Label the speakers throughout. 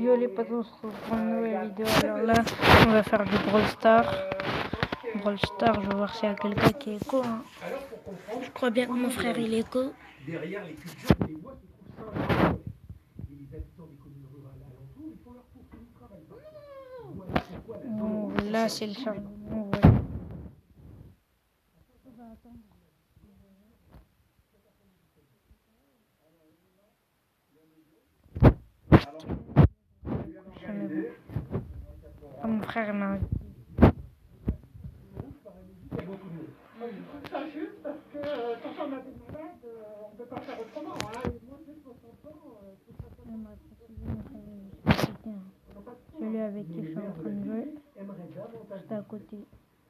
Speaker 1: Yo les potos, on se retrouve pour une nouvelle vidéo. Alors là, on va faire du Brawl Stars. Brawl Stars, je vais voir s'il y a quelqu'un qui est écho. Hein. Je crois bien que mon frère il est écho. Derrière les cultures, les voix se trouvent simples. Et les habitants des communes rurales alentours, ils font leur cours du travail. Bon, là, c'est le charbon. Voilà. On va attendre. Ah, mon frère m'a invité. Ça juste parce que quand on a des malades, on ne peut pas faire autrement. Hein. Et moi, j'ai 60 ans, tout ça. Celui avec qui je suis en train de jouer, juste à côté.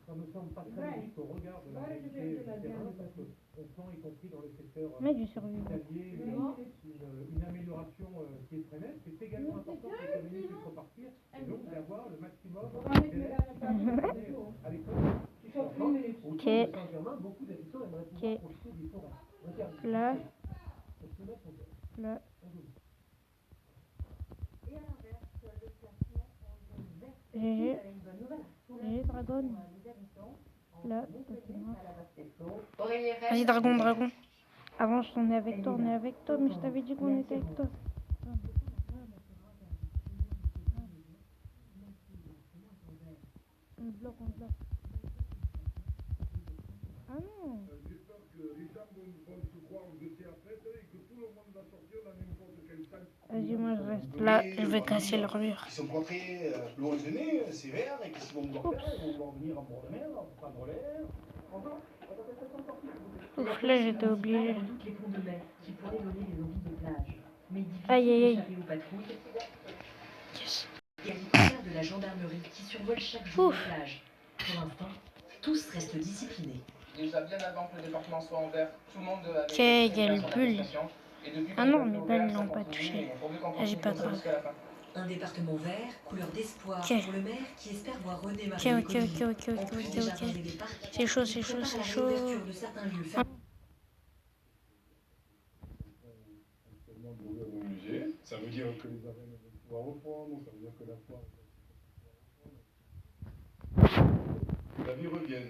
Speaker 1: Ça me semble pas très logique au regard de la réalité du terrain, parce qu'on sent, y compris dans les secteurs hospitaliers, une amélioration qui est très nette. C'est également important pour les communes qui faut partir, et donc d'avoir le maximum d'élèves à l'école. Ok. Ok. Là. Là. GG. GG Dragon. Là. Vas-y Dragon, Dragon. Avant on est avec toi, mais je t'avais dit qu'on était avec toi. On bloque. Ah non. J'espère que les gens vont se croire jeter après et que tout le monde va sortir dans n'importe quel salle. Vas-y, moi je reste là, je vais casser leur mur.
Speaker 2: Ils sont contrés lointainés, sévères, et qu'est-ce qu'ils vont vouloir faire? Ils vont venir en bord de mer, prendre l'air.
Speaker 1: Ouf, là j'étais obligé. Aïe aïe aïe. Yes.
Speaker 3: Et l'hélicoptère de la gendarmerie qui survole chaque jour les plages. Pour l'instant, tous restent disciplinés.
Speaker 4: Déjà bien avant que le département soit en vert, tout le monde avait
Speaker 1: Ok, il y a le bulle. Ah non, mes balles n'ont pas touché. Ah, j'ai pas de rêve.
Speaker 3: Un département vert, couleur d'espoir pour le maire qui espère voir René Marie.
Speaker 1: Ok. C'est chaud.
Speaker 3: De certains lieux
Speaker 5: ça veut dire que les arènes vont pouvoir reprendre, ça veut dire que la foire la vie revienne.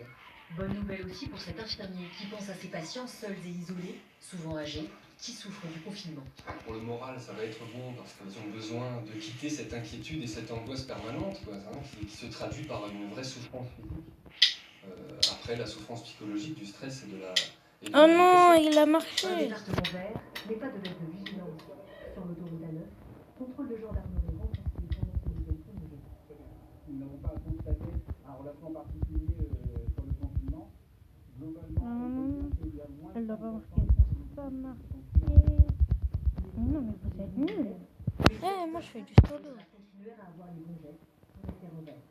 Speaker 3: Bonne nouvelle aussi pour cet infirmier qui pense à ses patients seuls et isolés, souvent âgés, qui souffrent du confinement.
Speaker 6: Pour le moral, ça va être bon parce qu'ils ont besoin de quitter cette inquiétude et cette angoisse permanente qui se traduit par une vraie souffrance physique. Après, la souffrance psychologique, du stress et de la...
Speaker 1: Oh non, il a marché.
Speaker 3: Un département vert, mais pas de baisse de vigilance. Sur l'autoroute A9, contrôle de gendarmerie renforcé pendant ce week-end prolongé.
Speaker 2: Nous n'avons pas constaté un relâchement particulier sur le confinement. Globalement,
Speaker 1: elle doit pas marquer. Pas marqué. Non, mais vous êtes nuls. Moi je fais du solo.
Speaker 3: Continuer à avoir les bons gestes pour rester rebelle.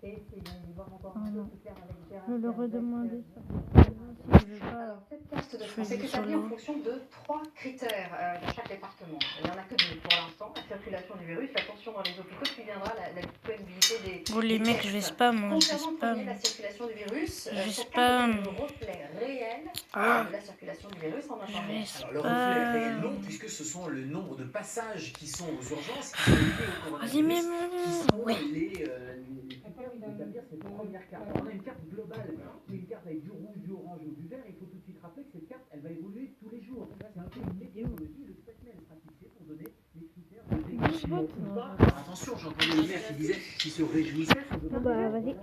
Speaker 1: Je vais le redemander ça. Si je veux pas.
Speaker 7: Cette carte de France est établie en fonction de 3 critères dans chaque département. Il n'y en a que 2 pour l'instant. La circulation du virus, la tension dans les hôpitaux, puis viendra la disponibilité des...
Speaker 1: Bon les mecs, je vais spam.
Speaker 7: Concernant la circulation du virus, cette carte est le reflet réel de la circulation du virus en infirmière.
Speaker 8: Alors le reflet réel non, puisque ce sont le nombre de passages qui sont aux urgences, qui sont liés au coronavirus, qui sont
Speaker 2: d'établir cette première carte. On a une carte globale, qui est une carte avec du rouge, du orange ou du vert. Il faut tout de suite rappeler que cette carte, elle va évoluer tous les jours. C'est un peu une météorologie. Le 7 mai, elle sera fixée pour donner les critères de dégagement.
Speaker 8: Attention, j'entendais le maire qui disait qu'il se réjouissait.
Speaker 1: Vas-y.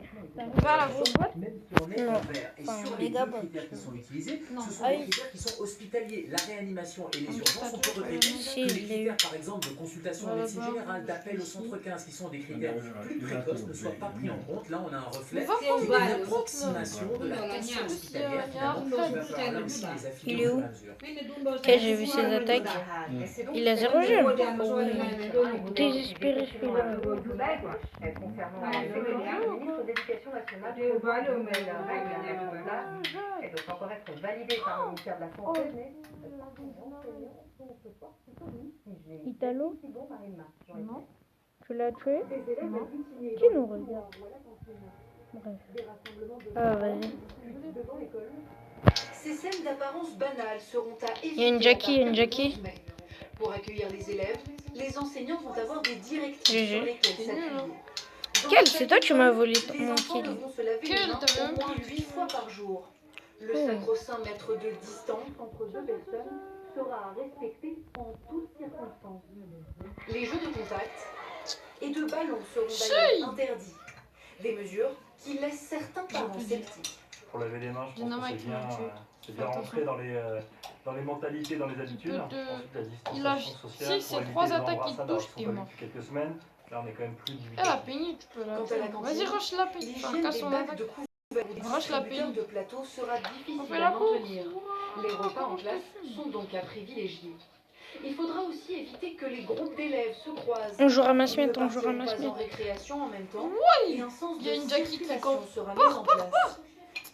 Speaker 8: Même si on est en vert. Et sur les deux critères qui sont utilisés, ce sont des critères qui sont hospitaliers. La réanimation et les urgences, on peut regretter que les critères, par exemple, de consultation en médecine générale, d'appel au centre 15, qui sont des critères plus précoces, ne soient pas pris en compte. Là, on a un reflet qui est une approximation de la tension hospitalière, finalement, qui va falloir là aussi les affiner au fur et à mesure.
Speaker 1: Ok, j'ai vu ses attaques. Il a 0 jeu. Désespéré celui-là.
Speaker 7: Concernant le ministre de l'Éducation nationale, elle doit encore être validée par le ministère de la Santé, mais
Speaker 1: Italo? Non. Tu l'as tué? Non. Qui nous regarde? Bref. Ah, vas-y.
Speaker 7: Ces scènes d'apparence banale seront à éviter.
Speaker 1: Il y a une Jackie,
Speaker 7: Pour accueillir les élèves, les enseignants vont avoir des directives sur lesquelles s'appuyer.
Speaker 1: Quel? C'est toi qui m'as volé
Speaker 7: Les
Speaker 1: mon
Speaker 7: enfants
Speaker 1: kill.
Speaker 7: devront se laver les mains au moins 8 fois par jour. Le sacro-saint mètre de distance entre deux personnes sera respecté en toutes circonstances. Les jeux de contact et de ballon seront d'ailleurs interdits. Des mesures qui laissent certains parents sceptiques.
Speaker 9: Pour laver les mains, je pense que c'est bien rentré dans les mentalités, dans les habitudes. Ensuite, la distanciation sociale pour éviter les embrassades alors qu'ils sont pas vus depuis quelques semaines. Là, on est quand même plus de 18 ans.
Speaker 10: La péniche, tu peux la faire. Vas-y, rush la péniche.
Speaker 7: L'hygiène des bacs de couverts ou des distributeurs de plateau sera difficile à maintenir. Les repas en classe sont donc à privilégier. Il faudra aussi éviter que les groupes d'élèves se croisent.
Speaker 1: On joue ramasse-miettes,
Speaker 7: Ils
Speaker 1: on
Speaker 7: ne
Speaker 1: joue
Speaker 7: partiront
Speaker 1: ramasse-miettes.
Speaker 7: pas en récréation en même temps.
Speaker 10: Oui,
Speaker 7: et un sens
Speaker 10: il y a
Speaker 7: de
Speaker 10: une Jackie qui
Speaker 7: circulation sera mis en place.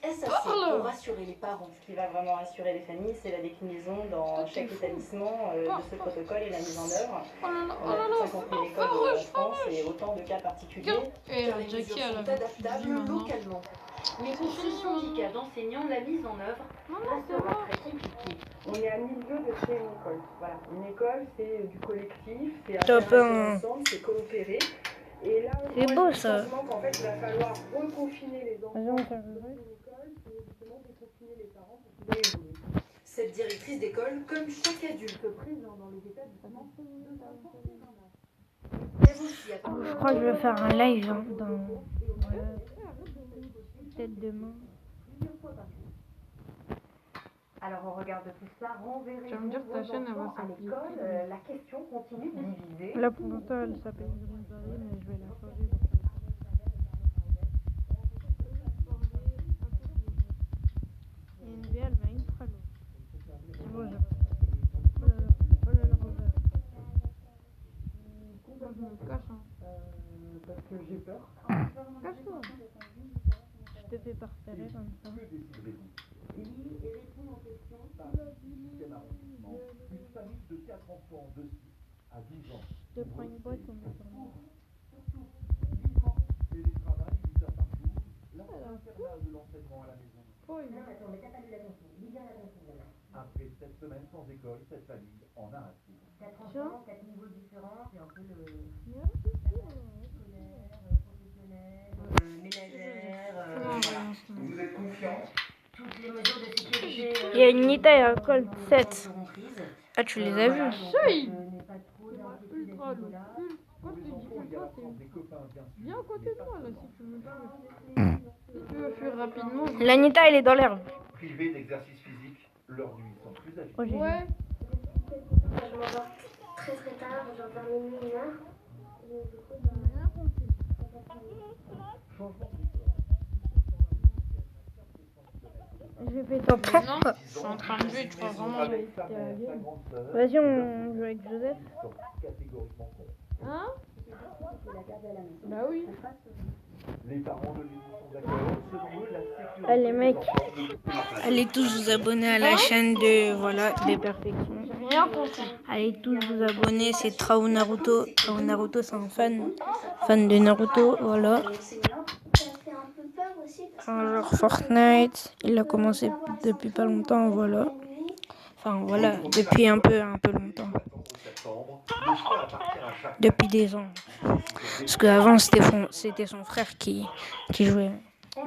Speaker 7: Est-ce assez
Speaker 10: Parle.
Speaker 7: pour rassurer les parents?
Speaker 11: Ce qui va vraiment rassurer les familles, c'est la déclinaison dans chaque établissement de ce protocole et la mise en œuvre.
Speaker 10: Oh là là,
Speaker 11: On
Speaker 10: oh
Speaker 11: a
Speaker 10: là
Speaker 11: tout
Speaker 10: là,
Speaker 11: 50 000 écoles en France et autant de cas particuliers.
Speaker 10: Et
Speaker 7: Car les
Speaker 10: Jackie,
Speaker 7: mesures
Speaker 10: elle
Speaker 7: sont
Speaker 10: a
Speaker 7: adaptables localement. Mais pour ce syndicat d'enseignants, la mise en œuvre restera très compliquée.
Speaker 11: On est à milieu de créer une école. Voilà. Une école, c'est du collectif, c'est
Speaker 1: Top
Speaker 11: interagir
Speaker 1: 1.
Speaker 11: ensemble, c'est coopérer. Et là,
Speaker 1: C'est beau, ça.
Speaker 11: qu'en fait, il va falloir reconfiner les enfants
Speaker 1: Vas-y, on fait un jeu.
Speaker 11: dans une école pour justement déconfiner les parents pour pouvoir évoluer.
Speaker 7: Cette directrice d'école, comme chaque adulte présent dans les établissements, rêve aussi à
Speaker 1: Je crois que je vais faire un live hein, dans... Peut-être demain.
Speaker 3: Alors on regarde tout cela, renverrez
Speaker 10: Tu vas me dire que ta chaîne, elle va
Speaker 3: à
Speaker 10: s'appeler
Speaker 3: l'école. La question continue de diviser.
Speaker 1: Là pour l'instant elle s'appelle Green Paris, mais je vais la changer. Il y a une vie, elle va ultra loin. C'est bon, je... Oh là là, oh là là, oh là là.
Speaker 10: Moi, je me cache. Hein.
Speaker 2: Parce que j'ai peur.
Speaker 1: Cache-toi. Je te fais pas repérer comme ça.
Speaker 2: Lis et réponds aux questions par 6e arrondissement. Une famille de 4 enfants de 6 à 12 ans.
Speaker 1: Je te prends une boîte au métro.
Speaker 2: Surtout, vivement, télétravail, 8 heures par jour, la internat de l'enseignement à la maison. Après 7 semaines sans école, cette famille en a assez.
Speaker 3: 4 enfants, 4 niveaux différents, c'est un peu le scolaire, professionnel, ménagère.
Speaker 2: Vous êtes confiants?
Speaker 3: Toutes les mesures de sécurité.
Speaker 1: Il y a une Nita et un Colt 7. Ah, tu les as vus?
Speaker 10: Si.
Speaker 3: Pas trop
Speaker 10: Ultra lourd. Pourquoi tu dis que toi, t'es bien à côté de moi là si tu veux fuir. Si tu veux fuir rapidement.
Speaker 1: La Nita elle est dans l'herbe.
Speaker 2: Privés d'exercice physique, leurs nuits sont plus agiles.
Speaker 1: Oh, j'ai vu.
Speaker 10: Ouais.
Speaker 12: Je m'endors très très tard, j'endors minuit, 1 heure.
Speaker 1: Je vais ton
Speaker 10: Non, je suis en train de jouer, tu vois vraiment.
Speaker 1: Vas-y, on joue avec Joseph.
Speaker 10: Hein? Bah oui.
Speaker 2: Les parents de l'union d'accueil, selon eux, la sécurité.
Speaker 1: Allez mecs, allez tous vous abonner à la chaîne de voilà des perfections.
Speaker 10: Rien compris.
Speaker 1: Allez tous vous abonner, c'est Trao Naruto. Trao Naruto c'est un fan de Naruto, voilà. Un genre Fortnite, il a commencé depuis pas longtemps, voilà. Enfin voilà, depuis un peu longtemps. Depuis des ans. Parce qu'avant c'était son frère qui jouait.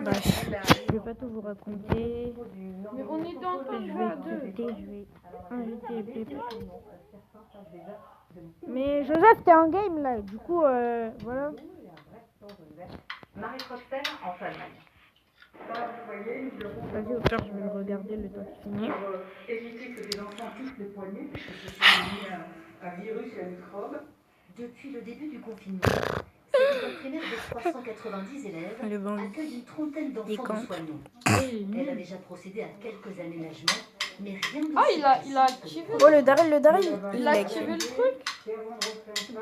Speaker 1: Bref, je vais pas tout vous raconter.
Speaker 10: Mais on était en train de jouer à deux.
Speaker 1: Je vais inviter Pépé. Mais Joseph, t'es en game là, du coup, voilà.
Speaker 7: Marie Croster en Allemagne.
Speaker 1: Vas-y, au pire, je vais le regarder le temps qu'il finit.
Speaker 11: Éviter que les enfants touchent les poignets, puisque ce sont un virus et un microbe.
Speaker 3: Depuis le début du confinement, cette école primaire de 390 élèves accueille une trentaine d'enfants de soignants. Elle a déjà procédé à quelques aménagements, mais rien de
Speaker 10: Ah, il a activé.
Speaker 1: Oh, le Daryl,
Speaker 10: Il a activé le truc.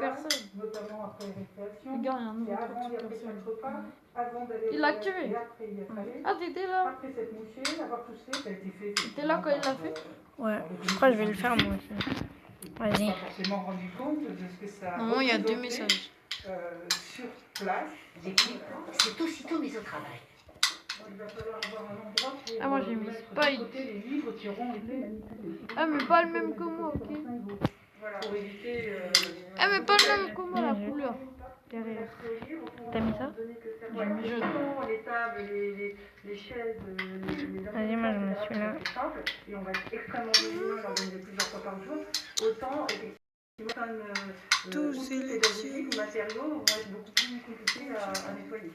Speaker 10: Personne.
Speaker 11: Notamment après les récréations.
Speaker 10: Regarde, il y a un nouveau
Speaker 11: Avant et
Speaker 10: truc
Speaker 11: après
Speaker 10: comme
Speaker 11: chaque repas, avant d'aller
Speaker 10: Il l'a activé.
Speaker 11: et après y être allé.
Speaker 10: Ah, t'étais là.
Speaker 11: Après cette mouchée, avoir touché, ça a été fait.
Speaker 10: T'étais là quand il l'a fait?
Speaker 1: Ouais, je crois que je vais le faire moi aussi. Vas-y.
Speaker 11: pas forcément rendu compte de ce que ça
Speaker 10: Normalement, il y a 2
Speaker 11: représentait,
Speaker 10: messages.
Speaker 11: Sur place.
Speaker 3: L'équipe s'est aussitôt mise au travail.
Speaker 11: Il va falloir avoir un endroit pour
Speaker 10: Ah, moi j'ai mis
Speaker 11: mettre
Speaker 10: Spike.
Speaker 11: de côté les livres qui auront été manipulés.
Speaker 10: Ah, mais pas le même que moi, ok?
Speaker 7: pour éviter...
Speaker 10: Ah mais pas le même comment la couleur.
Speaker 1: T'as mis ça?
Speaker 7: J'ai mis jaune. Les tables, les chaises,
Speaker 1: Vas-y, moi je me suis là.
Speaker 7: et on va être extrêmement vigilant et l'organiser plusieurs fois par jour. Autant, effectivement, tous les matériaux vont être beaucoup plus compliqués à nettoyer.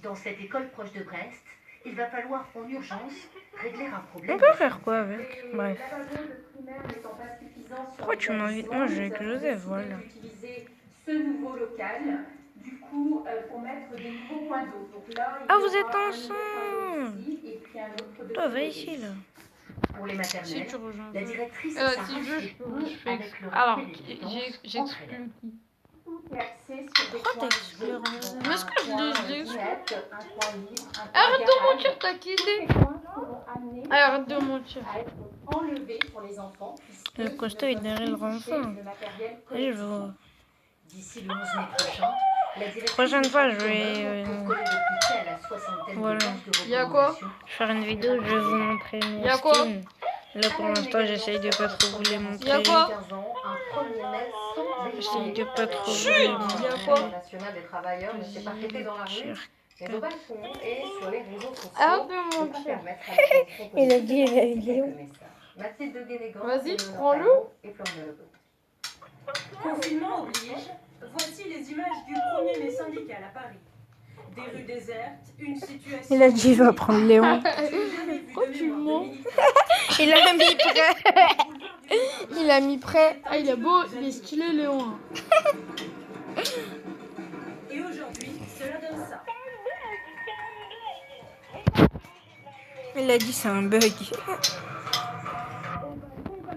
Speaker 3: Dans cette école proche de Brest, il va falloir en urgence régler un problème.
Speaker 1: On peut faire quoi avec? Bref. Pourquoi tu m'invites? Moi je vais avec Joseph, voilà.
Speaker 7: Utiliser ce nouveau local, du coup, pour mettre des nouveaux points d'eau. Donc là,
Speaker 1: ah, vous êtes ensemble! Toi, va ici là.
Speaker 3: Pour les maternelles,
Speaker 10: si tu rejoins.
Speaker 3: la directrice
Speaker 10: si je fais. Alors, j'explique.
Speaker 1: Pourquoi t'expliques?
Speaker 10: Mais est-ce que je l'ai arrête de mentir, t'as quitté. Arrête de mentir.
Speaker 1: Le costaud est derrière le renfort. Allez, je vois.
Speaker 3: D'ici le 11 mai prochain, la directrice
Speaker 1: Prochaine fois, je vais. Voilà.
Speaker 10: Il y a quoi?
Speaker 1: Faire une vidéo, je vais vous montrer mes skins. Là pour l'instant, j'essaye de pas trop vous les montrer.
Speaker 10: Il y a quoi?
Speaker 1: J'essaye de pas trop vous les montrer.
Speaker 10: Il y a quoi?
Speaker 11: National des travailleurs ne s'est pas traité dans la rue, mais au balcon et sur les réseaux sociaux.
Speaker 10: Arrête de mentir.
Speaker 1: Il a dit la vidéo.
Speaker 11: Mathilde de Guénégan.
Speaker 10: Vas-y, prends-le.
Speaker 13: Confinement oblige. Voici les images du 1er mai syndical à Paris. Des rues désertes, une situation...
Speaker 1: Il a dit il va prendre Léon.
Speaker 10: Pourquoi tu mens?
Speaker 1: Il a mis prêt.
Speaker 10: Il a mis prêt. Ah, il est beau, il est stylé, Léon.
Speaker 13: Et aujourd'hui, cela donne ça.
Speaker 1: Il a dit c'est un bug.
Speaker 13: Comme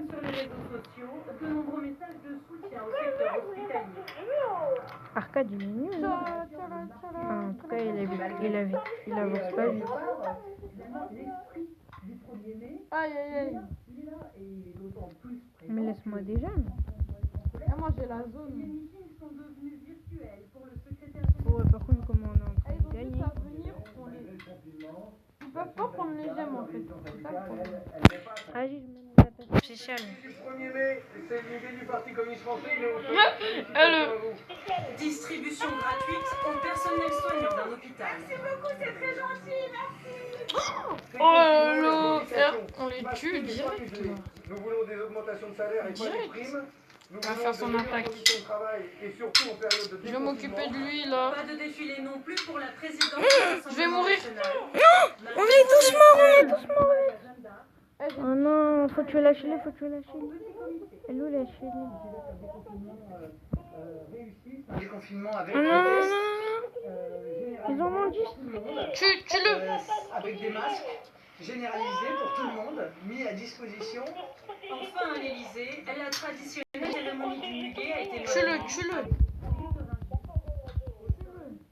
Speaker 13: sur les réseaux sociaux, de nombreux messages de soutien au secteur hospitalier.
Speaker 1: Arcade, il est nul. Enfin, en tout cas, il avance pas vite.
Speaker 10: Aïe, aïe, aïe.
Speaker 1: Mais laisse-moi déjà.
Speaker 10: Ah, moi, j'ai la zone.
Speaker 1: Ouais, par contre, comment on est en train de gagner?
Speaker 10: Ils peuvent pas prendre les gemmes en fait. C'est ça le problème.
Speaker 1: Ah, j'ai la patte spéciale.
Speaker 5: Le 1er mai, c'est l'idée du Parti communiste français.
Speaker 13: Distribution gratuite au personnel soignant d'un hôpital.
Speaker 12: Merci beaucoup, c'est très gentil, merci.
Speaker 10: Oh là, on les tue direct.
Speaker 5: Nous voulons des augmentations de salaire et pas des primes.
Speaker 10: On va faire son attaque.
Speaker 5: Je
Speaker 10: vais m'occuper de lui là.
Speaker 13: Pas de défilé non plus pour la présidente.
Speaker 10: Je vais mourir.
Speaker 1: Non, on est tous morts, Oh non, faut tuer la Chili, faut tuer la Chili. Elle est où la Chili?
Speaker 2: Un déconfinement avec
Speaker 1: Oh non, non, non, ils en ont dit.
Speaker 10: Tue-le.
Speaker 2: avec des masques généralisés pour tout le monde, mis à disposition.
Speaker 13: Enfin à l'Elysée, la traditionnelle cérémonie du muguet a été
Speaker 10: Tue-le.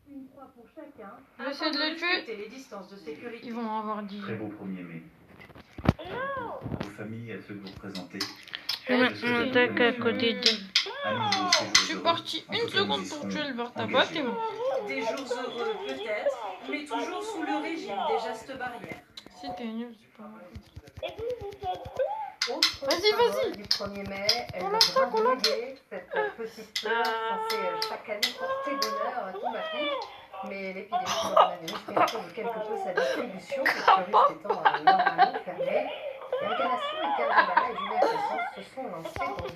Speaker 13: Une croix pour chacun.
Speaker 10: J'essaie de les tuer.
Speaker 13: Les distances de sécurité.
Speaker 10: Ils vont avoir dit.
Speaker 14: Très beau 1er mai. Vos familles et ceux que vous représentez.
Speaker 1: On attaque à côté de...
Speaker 10: Je suis parti une seconde pour tuer le vertabat et bon.
Speaker 13: Des jours heureux peut-être, mais toujours sous le régime des gestes barrières.
Speaker 10: C'était nul, c'est pas mal.
Speaker 11: Vas-y. Du 1er mai, elle va briguer cette petite fleur censée chaque année porter bonheur tombe à pic. Mais l'épidémie de coronavirus perturbe quelque peu sa distribution, les fleuristes étant normalement fermés. L'organisation et Pierre Zabala et Julien Crescence se sont lancés dans
Speaker 1: une...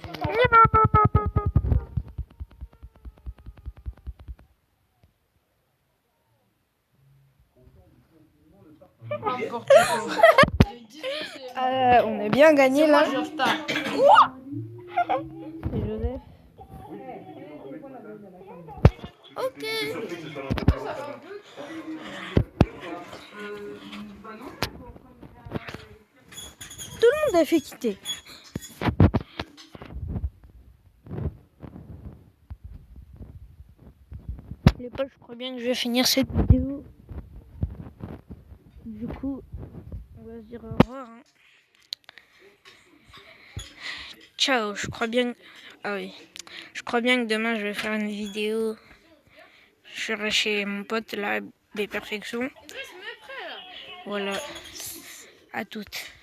Speaker 1: on a bien gagné là. C'est Joseph. Ok. Tout le monde a fait quitter. Les potes, je crois bien que je vais finir cette vidéo. Du coup, on va se dire au revoir. Hein. Ciao, je crois bien que... Ah oui. Je crois bien que demain, je vais faire une vidéo. Je serai chez mon pote, là, des perfections. Voilà. À toutes.